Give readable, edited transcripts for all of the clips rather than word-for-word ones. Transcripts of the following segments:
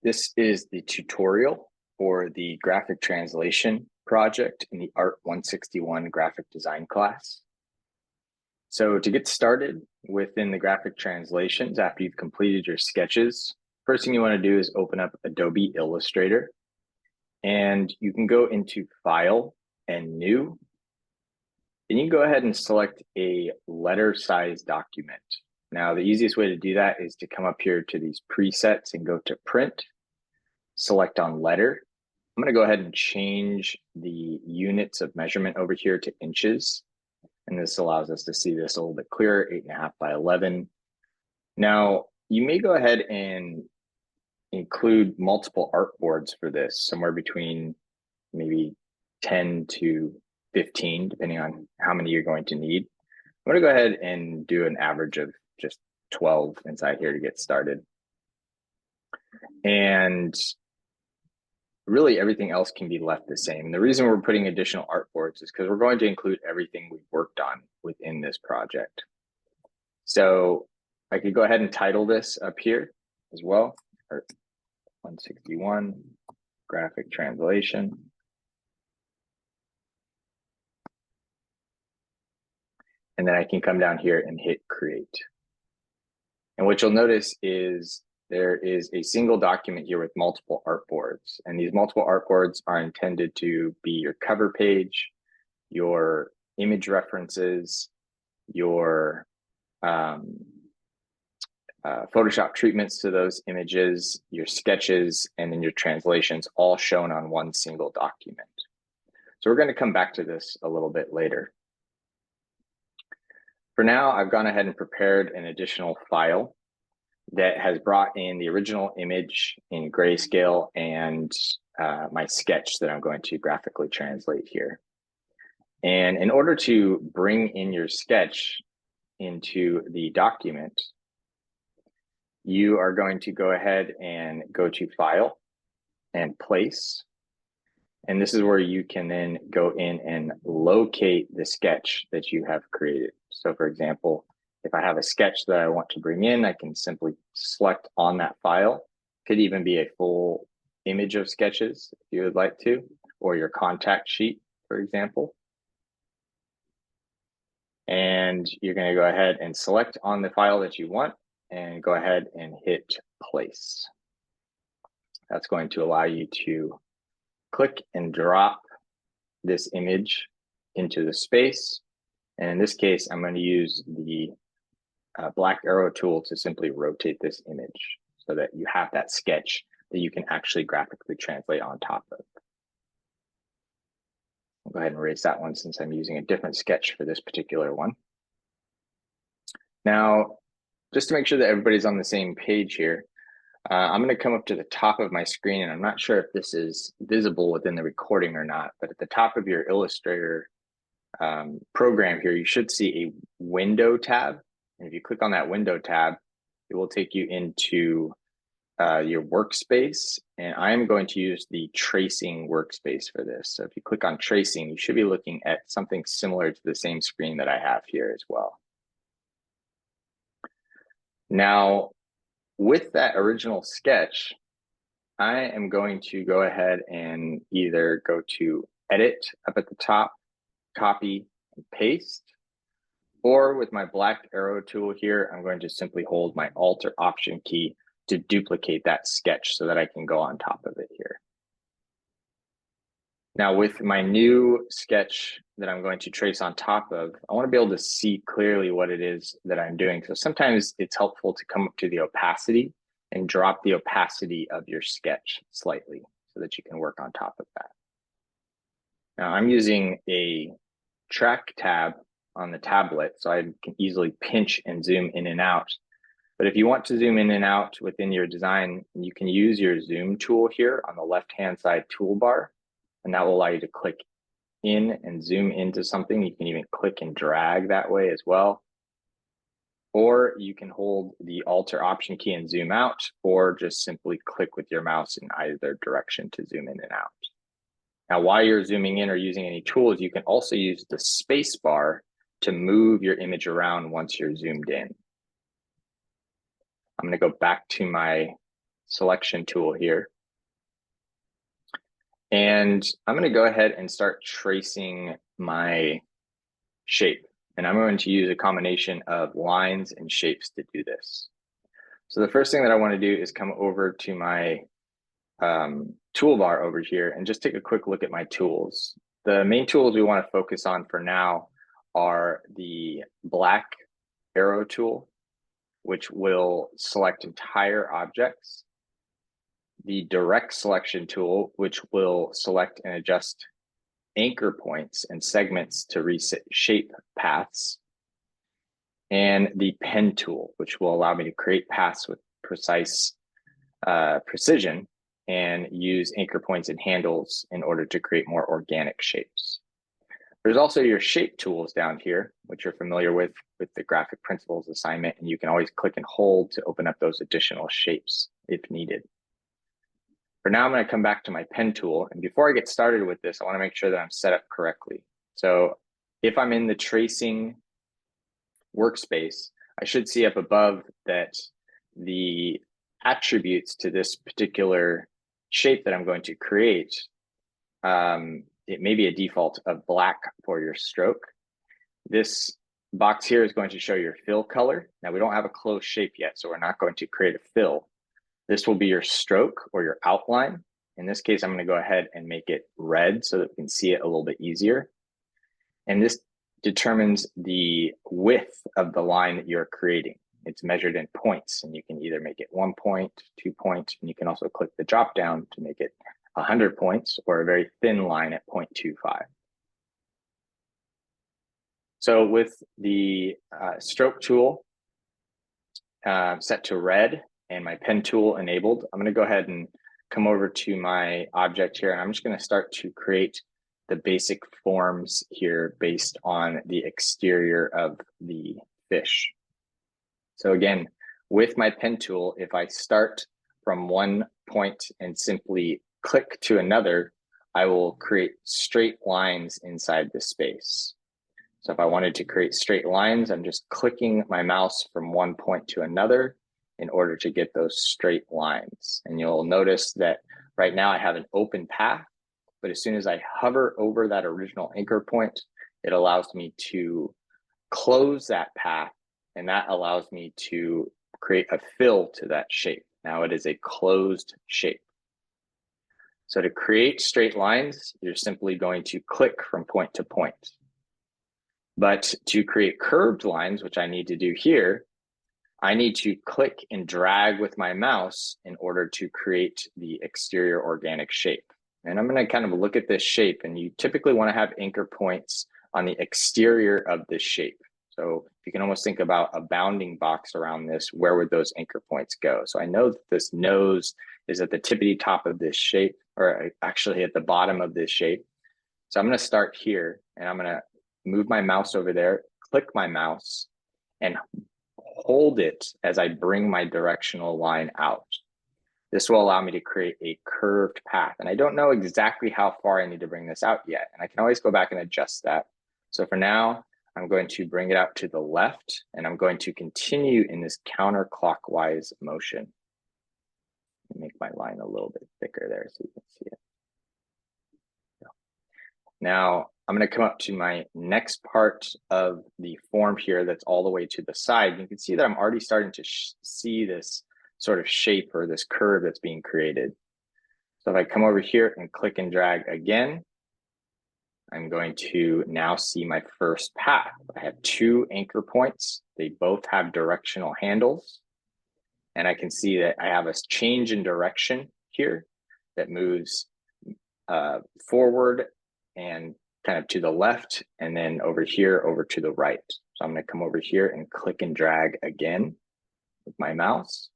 This is the tutorial for the graphic translation project in the ART161 graphic design class. So to get started within the graphic translations, after you've completed your sketches, first thing you want to do is open up Adobe Illustrator, and you can go into File and New. Then you can go ahead and select a letter size document. Now, the easiest way to do that is to come up here to these presets and go to Print, select on letter. I'm going to go ahead and change the units of measurement over here to inches. And this allows us to see this a little bit clearer, 8.5 by 11. Now, you may go ahead and include multiple artboards for this, somewhere between maybe 10 to 15, depending on how many you're going to need. I'm going to go ahead and do an average of just 12 inside here to get started. And really everything else can be left the same. And the reason we're putting additional artboards is because we're going to include everything we've worked on within this project. So I could go ahead and title this up here as well, ART161 graphic translation. And then I can come down here and hit create. And what you'll notice is there is a single document here with multiple artboards. And these multiple artboards are intended to be your cover page, your image references, your Photoshop treatments to those images, your sketches, and then your translations, all shown on one single document. So we're going to come back to this a little bit later. For now, I've gone ahead and prepared an additional file that has brought in the original image in grayscale and my sketch that I'm going to graphically translate here. And in order to bring in your sketch into the document, you are going to go ahead and go to File and Place. And this is where you can then go in and locate the sketch that you have created. So for example, if I have a sketch that I want to bring in, I can simply select on that file. Could even be a full image of sketches if you would like to, or your contact sheet, for example. And you're going to go ahead and select on the file that you want and go ahead and hit place. That's going to allow you to click and drop this image into the space. And in this case, I'm going to use the black arrow tool to simply rotate this image so that you have that sketch that you can actually graphically translate on top of. I'll go ahead and erase that one since I'm using a different sketch for this particular one. Now, just to make sure that everybody's on the same page here, I'm going to come up to the top of my screen, and I'm not sure if this is visible within the recording or not, but at the top of your Illustrator program here, you should see a window tab. And if you click on that window tab, it will take you into your workspace. And I'm going to use the tracing workspace for this. So if you click on tracing, you should be looking at something similar to the same screen that I have here as well. Now, with that original sketch, I am going to go ahead and either go to Edit up at the top, Copy and Paste, or with my black arrow tool here, I'm going to simply hold my Alt or Option key to duplicate that sketch so that I can go on top of it here. Now with my new sketch that I'm going to trace on top of, I want to be able to see clearly what it is that I'm doing. So sometimes it's helpful to come up to the opacity and drop the opacity of your sketch slightly so that you can work on top of that. Now I'm using a track tab on the tablet, so I can easily pinch and zoom in and out. But if you want to zoom in and out within your design, you can use your zoom tool here on the left-hand side toolbar, and that will allow you to click in and zoom into something. You can even click and drag that way as well. Or you can hold the Alt or Option key and zoom out, or just simply click with your mouse in either direction to zoom in and out. Now, while you're zooming in or using any tools, you can also use the space bar to move your image around once you're zoomed in. I'm going to go back to my selection tool here. And I'm going to go ahead and start tracing my shape. And I'm going to use a combination of lines and shapes to do this. So the first thing that I want to do is come over to my toolbar over here and just take a quick look at my tools. The main tools we want to focus on for now are the black arrow tool, which will select entire objects, the direct selection tool, which will select and adjust anchor points and segments to reset shape paths, and the pen tool, which will allow me to create paths with precise precision and use anchor points and handles in order to create more organic shapes. There's also your shape tools down here, which you're familiar with the graphic principles assignment, and you can always click and hold to open up those additional shapes if needed. For now, I'm going to come back to my pen tool, and before I get started with this, I want to make sure that I'm set up correctly. So if I'm in the tracing workspace, I should see up above that the attributes to this particular shape that I'm going to create, it may be a default of black for your stroke. This box here is going to show your fill color. Now we don't have a closed shape yet, so we're not going to create a fill. This will be your stroke or your outline. In this case, I'm going to go ahead and make it red so that we can see it a little bit easier. And this determines the width of the line that you're creating. It's measured in points, and you can either make it 1 point, 2 points, and you can also click the drop down to make it 100 points or a very thin line at 0.25. So with the stroke tool set to red and my pen tool enabled, I'm going to go ahead and come over to my object here, and I'm just going to start to create the basic forms here based on the exterior of the fish. So again, with my pen tool, if I start from one point and simply click to another, I will create straight lines inside the space. So if I wanted to create straight lines, I'm just clicking my mouse from one point to another in order to get those straight lines. And you'll notice that right now I have an open path, but as soon as I hover over that original anchor point, it allows me to close that path, and that allows me to create a fill to that shape. Now it is a closed shape. So to create straight lines, you're simply going to click from point to point. But to create curved lines, which I need to do here, I need to click and drag with my mouse in order to create the exterior organic shape. And I'm going to kind of look at this shape, and you typically want to have anchor points on the exterior of this shape. So you can almost think about a bounding box around this. Where would those anchor points go? So I know that this nose is at the tippity top of this shape, or actually at the bottom of this shape. So I'm going to start here, and I'm going to move my mouse over there, click my mouse, and hold it as I bring my directional line out. This will allow me to create a curved path. And I don't know exactly how far I need to bring this out yet. And I can always go back and adjust that. So for now, I'm going to bring it out to the left, and I'm going to continue in this counterclockwise motion. Make my line a little bit thicker there so you can see it. Now, I'm going to come up to my next part of the form here that's all the way to the side. You can see that I'm already starting to see this sort of shape or this curve that's being created. So if I come over here and click and drag again, I'm going to now see my first path. I have 2 anchor points. They both have directional handles. And I can see that I have a change in direction here that moves forward and kind of to the left, and then over here, over to the right. So I'm going to come over here and click and drag again with my mouse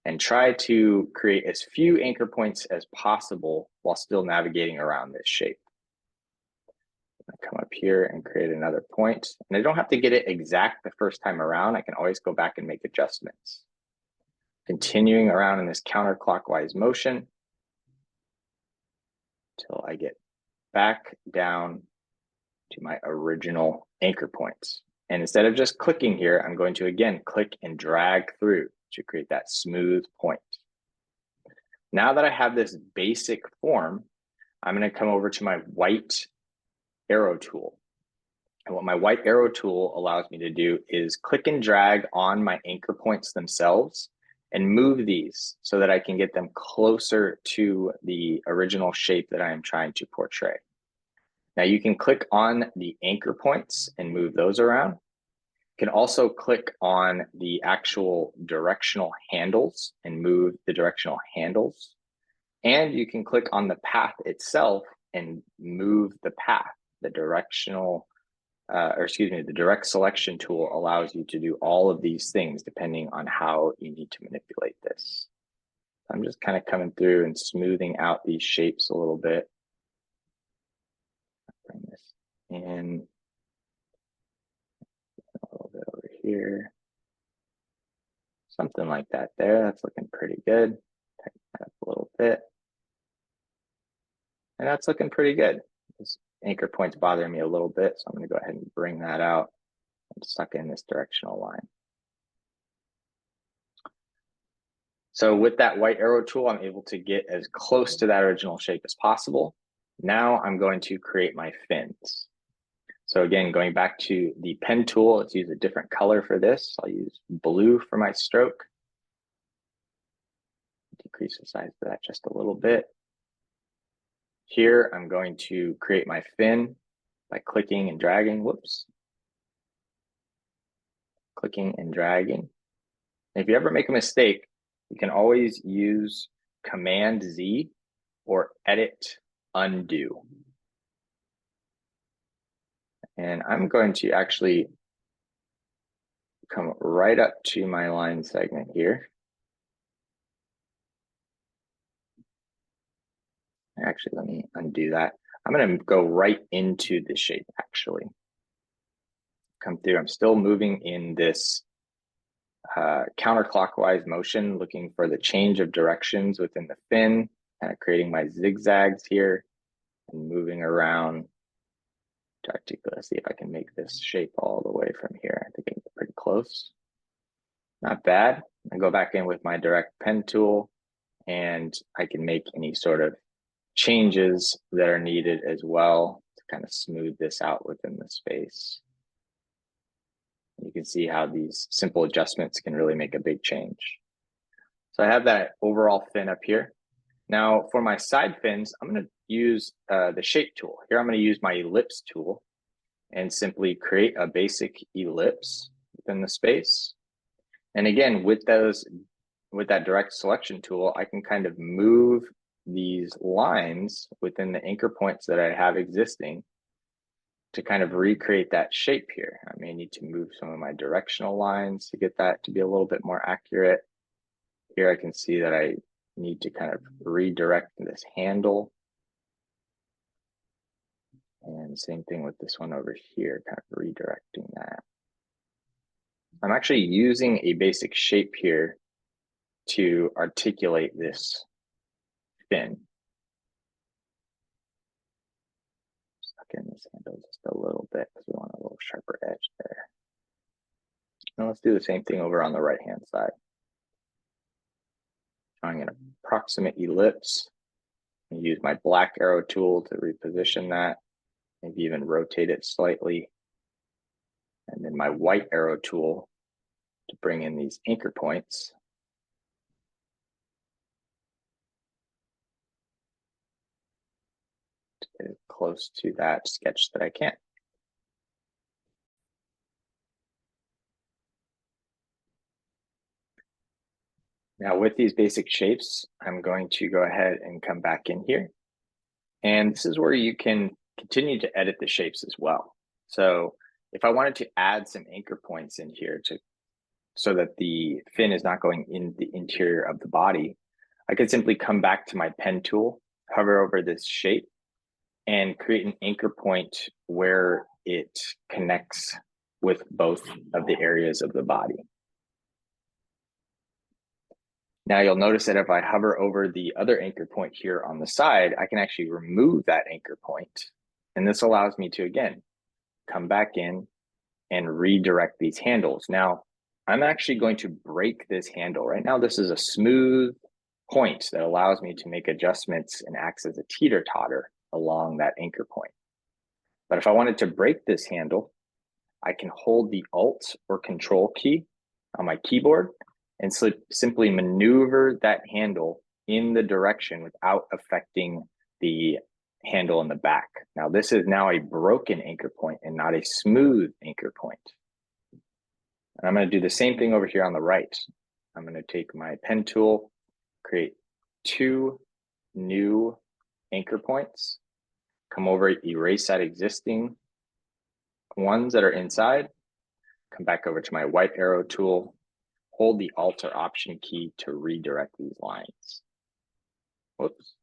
and try to create as few anchor points as possible while still navigating around this shape. I'm going to come up here and create another point. And I don't have to get it exact the first time around. I can always go back and make adjustments. Continuing around in this counterclockwise motion until I get back down to my original anchor points. And instead of just clicking here, I'm going to again click and drag through to create that smooth point. Now that I have this basic form, I'm going to come over to my white arrow tool. And what my white arrow tool allows me to do is click and drag on my anchor points themselves and move these so that I can get them closer to the original shape that I am trying to portray. Now you can click on the anchor points and move those around. You can also click on the actual directional handles and move the directional handles. And you can click on the path itself and move the path. The the direct selection tool allows you to do all of these things depending on how you need to manipulate this. I'm just kind of coming through and smoothing out these shapes a little bit. Bring this in a little bit over here. Something like that there. That's looking pretty good. Tighten that up a little bit. And that's looking pretty good. This anchor point's bothering me a little bit, so I'm going to go ahead and bring that out and suck in this directional line. So with that white arrow tool, I'm able to get as close to that original shape as possible. Now I'm going to create my fins. So again, going back to the pen tool, let's use a different color for this. I'll use blue for my stroke. Decrease the size of that just a little bit. Here, I'm going to create my fin by clicking and dragging. Whoops. Clicking and dragging. And if you ever make a mistake, you can always use Command Z or Edit Undo. And I'm going to actually come right up to my line segment here. Actually, let me undo that. I'm going to go right into the shape, actually. Come through. I'm still moving in this counterclockwise motion, looking for the change of directions within the fin, kind of creating my zigzags here and moving around to articulate. Let's see if I can make this shape all the way from here. I think it's pretty close. Not bad. I go back in with my direct pen tool and I can make any sort of changes that are needed as well to kind of smooth this out within the space. You can see how these simple adjustments can really make a big change. So I have that overall fin up here. Now for my side fins, I'm going to use the shape tool. Here I'm going to use my ellipse tool and simply create a basic ellipse within the space. And again, with that direct selection tool, I can kind of move these lines within the anchor points that I have existing to kind of recreate that shape here. I may need to move some of my directional lines to get that to be a little bit more accurate. Here I can see that I need to kind of redirect this handle. And same thing with this one over here, kind of redirecting that. I'm actually using a basic shape here to articulate this fin. Stuck in this handle just a little bit because we want a little sharper edge there. Now let's do the same thing over on the right hand side. Drawing an approximate ellipse. And use my black arrow tool to reposition that, maybe even rotate it slightly. And then my white arrow tool to bring in these anchor points. To get close to that sketch that I can. Now with these basic shapes, I'm going to go ahead and come back in here. And this is where you can continue to edit the shapes as well. So if I wanted to add some anchor points in here so that the fin is not going in the interior of the body, I could simply come back to my pen tool, hover over this shape, and create an anchor point where it connects with both of the areas of the body. Now you'll notice that if I hover over the other anchor point here on the side, I can actually remove that anchor point. And this allows me to, again, come back in and redirect these handles. Now, I'm actually going to break this handle. Right now, this is a smooth point that allows me to make adjustments and acts as a teeter-totter along that anchor point. But if I wanted to break this handle, I can hold the Alt or Control key on my keyboard and simply maneuver that handle in the direction without affecting the handle in the back. Now, this is now a broken anchor point and not a smooth anchor point. And I'm going to do the same thing over here on the right. I'm going to take my pen tool, create 2 new anchor points, come over, erase that existing ones that are inside, come back over to my white arrow tool, hold the Alt or Option key to redirect these lines. Whoops.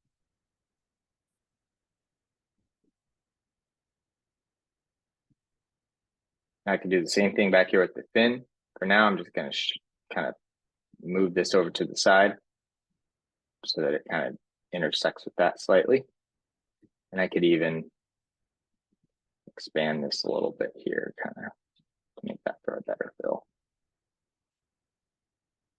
I can do the same thing back here with the fin. For now, I'm just going to kind of move this over to the side so that it kind of intersects with that slightly. And I could even expand this a little bit here, kind of to make that for a better fill.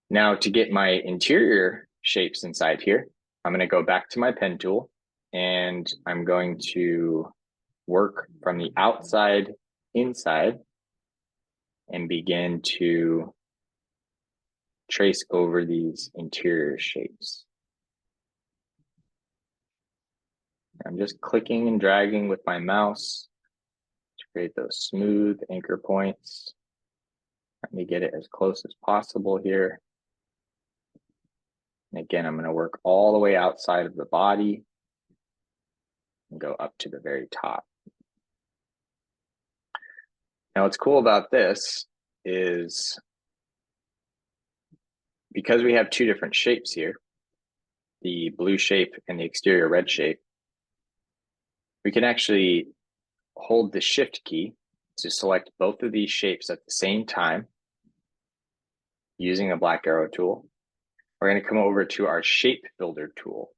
Now, to get my interior shapes inside here, I'm going to go back to my pen tool and I'm going to work from the outside inside and begin to trace over these interior shapes. I'm just clicking and dragging with my mouse to create those smooth anchor points. Let me get it as close as possible here. And again, I'm going to work all the way outside of the body and go up to the very top. Now, what's cool about this is because we have 2 different shapes here, the blue shape and the exterior red shape, we can actually hold the Shift key to select both of these shapes at the same time using a black arrow tool. We're going to come over to our Shape Builder tool.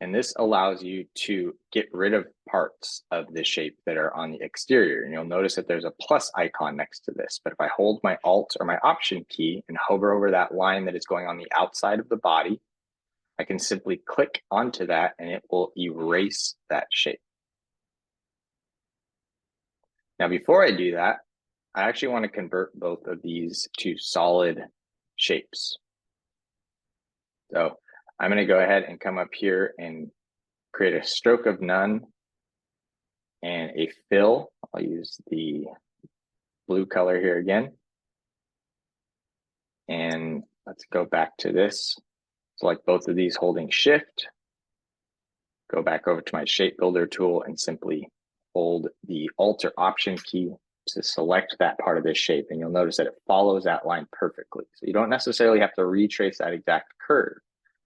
And this allows you to get rid of parts of the shape that are on the exterior. And you'll notice that there's a plus icon next to this. But if I hold my Alt or my Option key and hover over that line that is going on the outside of the body, I can simply click onto that and it will erase that shape. Now, before I do that, I actually want to convert both of these to solid shapes. So I'm going to go ahead and come up here and create a stroke of none and a fill. I'll use the blue color here again. And let's go back to this. Select both of these holding Shift. Go back over to my Shape Builder tool and simply hold the Alt or Option key to select that part of this shape. And you'll notice that it follows that line perfectly. So you don't necessarily have to retrace that exact curve.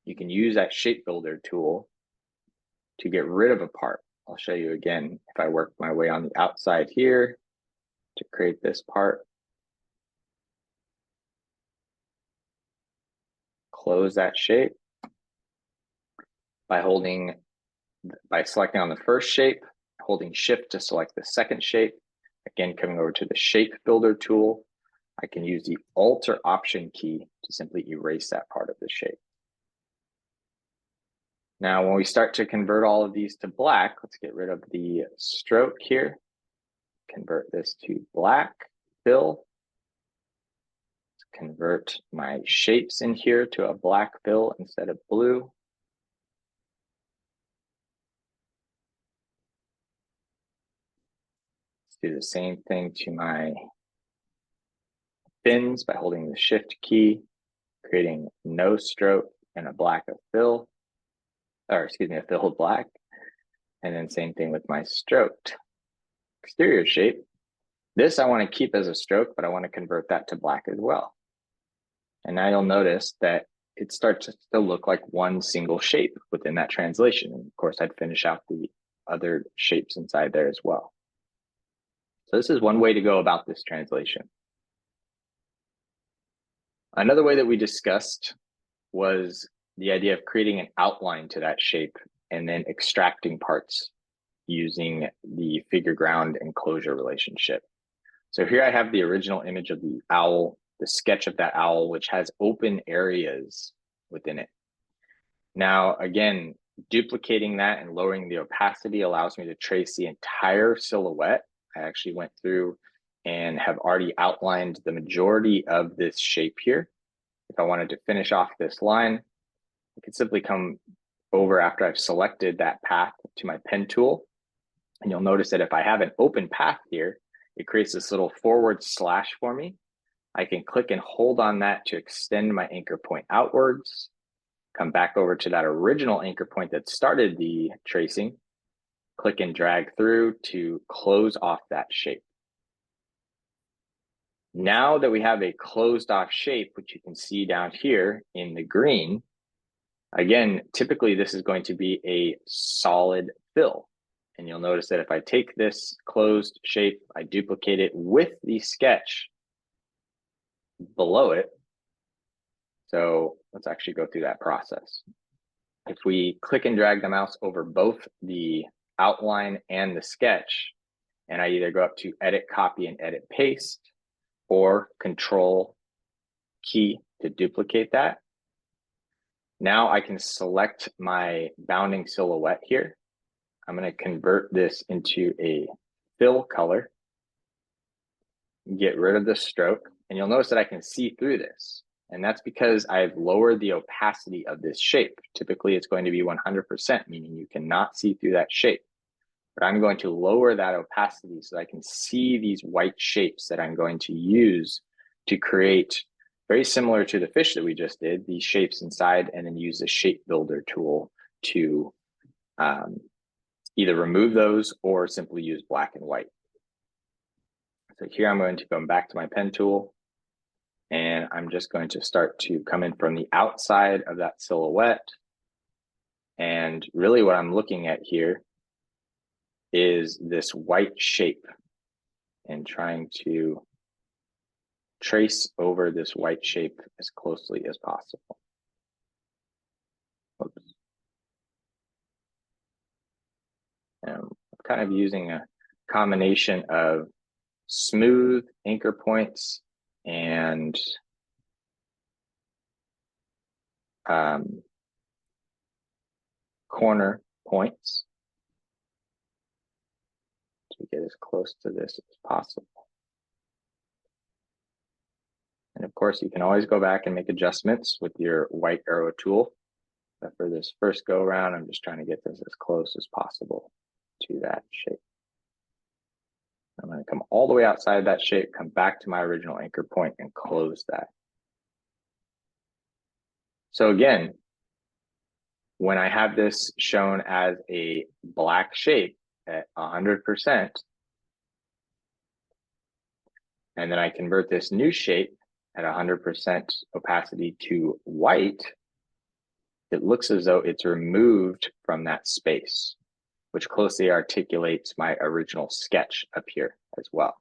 You can use that Shape Builder tool to get rid of a part. I'll show you again if I work my way on the outside here to create this part. Close that shape by selecting on the first shape, holding Shift to select the second shape. Again, coming over to the Shape Builder tool, I can use the Alt or Option key to simply erase that part of the shape. Now, when we start to convert all of these to black, let's get rid of the stroke here. Convert this to black, fill. Let's convert my shapes in here to a black fill instead of blue. Let's do the same thing to my fins by holding the Shift key, creating no stroke and a black fill. Or excuse me, a filled black. And then same thing with my stroked exterior shape. This I want to keep as a stroke, but I want to convert that to black as well. And now you'll notice that it starts to look like one single shape within that translation. And of course, I'd finish out the other shapes inside there as well. So this is one way to go about this translation. Another way that we discussed was the idea of creating an outline to that shape and then extracting parts using the figure ground and closure relationship. So here I have the original image of the owl, the sketch of that owl, which has open areas within it. Now, again, duplicating that and lowering the opacity allows me to trace the entire silhouette. I actually went through and have already outlined the majority of this shape here. If I wanted to finish off this line, I could simply come over after I've selected that path to my pen tool. And you'll notice that if I have an open path here, it creates this little forward slash for me. I can click and hold on that to extend my anchor point outwards, come back over to that original anchor point that started the tracing, click and drag through to close off that shape. Now that we have a closed off shape, which you can see down here in the green, again, typically this is going to be a solid fill. And you'll notice that if I take this closed shape, I duplicate it with the sketch below it. So let's actually go through that process. If we click and drag the mouse over both the outline and the sketch, and I either go up to edit, copy, and edit, paste, or control key to duplicate that. Now I can select my bounding silhouette here. I'm going to convert this into a fill color, get rid of the stroke, and you'll notice that I can see through this. And that's because I've lowered the opacity of this shape. Typically, it's going to be 100%, meaning you cannot see through that shape. But I'm going to lower that opacity so I can see these white shapes that I'm going to use to create, very similar to the fish that we just did, these shapes inside, and then use the shape builder tool to either remove those or simply use black and white. So here I'm going to come back to my pen tool, and I'm just going to start to come in from the outside of that silhouette. And really what I'm looking at here is this white shape and trying to trace over this white shape as closely as possible. Oops. And I'm kind of using a combination of smooth anchor points and corner points to get as close to this as possible. And of course, you can always go back and make adjustments with your white arrow tool. But for this first go around, I'm just trying to get this as close as possible to that shape. I'm going to come all the way outside that shape, come back to my original anchor point and close that. So again, when I have this shown as a black shape at 100%, and then I convert this new shape at 100% opacity to white, it looks as though it's removed from that space, which closely articulates my original sketch up here as well.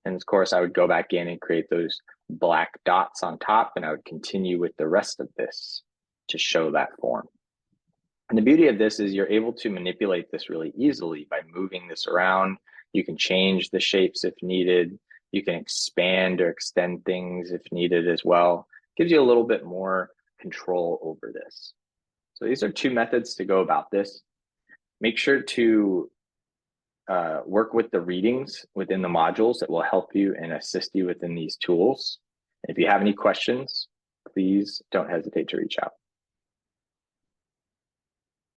And of course, I would go back in and create those black dots on top, and I would continue with the rest of this to show that form. And the beauty of this is you're able to manipulate this really easily by moving this around. You can change the shapes if needed. You can expand or extend things if needed as well. Gives you a little bit more control over this. So these are two methods to go about this. Make sure to work with the readings within the modules that will help you and assist you within these tools. And if you have any questions, please don't hesitate to reach out.